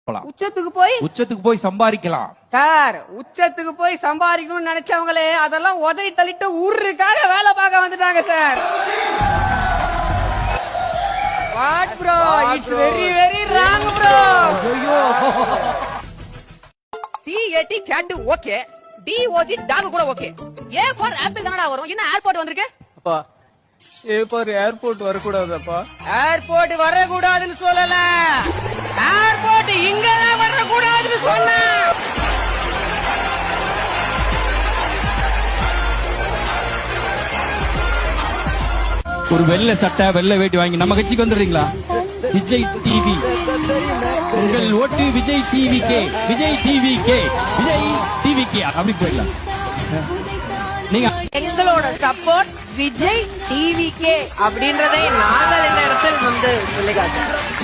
உச்சத்துக்கு போய் சம்பாதிக்கலாம் சார். உச்சத்துக்கு போய் சம்பாதிக்கணும்னு நினைச்சவங்களே அதெல்லாம் உதறி தள்ளிட்டு ஊருக்காக வேலை பார்க்க வந்துட்டாங்க sir. What bro, it's very very wrong bro. C80 cat okay, DOG dog கூட ஓகே. A ஃபார் ஆப்பிள் தானடா வரும். என்ன ஏர்போர்ட் வந்திருக்கு? அப்பா A ஃபார் ஏர்போர்ட் வரக்கூடாதுப்பா. ஏர்போர்ட் வரக்கூடாதுன்னு சொல்லல, ஏர்போர்ட் இங்கதான் வரக்கூடாதுன்னு சொன்ன. ஒரு வெள்ளை சட்டை வெள்ளை வேட்டி வாங்கி நம்ம கட்சிக்கு வந்துடுறீங்களா? விஜய் டிவி, உங்கள் ஓட்டு Vijay TV K, Vijay TV K, Vijay TV K அப்படி போயிடலாம். நீங்க எங்களோட சப்போர்ட் விஜய் டிவி கே அப்படின்றதை நாங்கள் இந்த இடத்தில் வந்து சொல்லி காட்டுறோம்.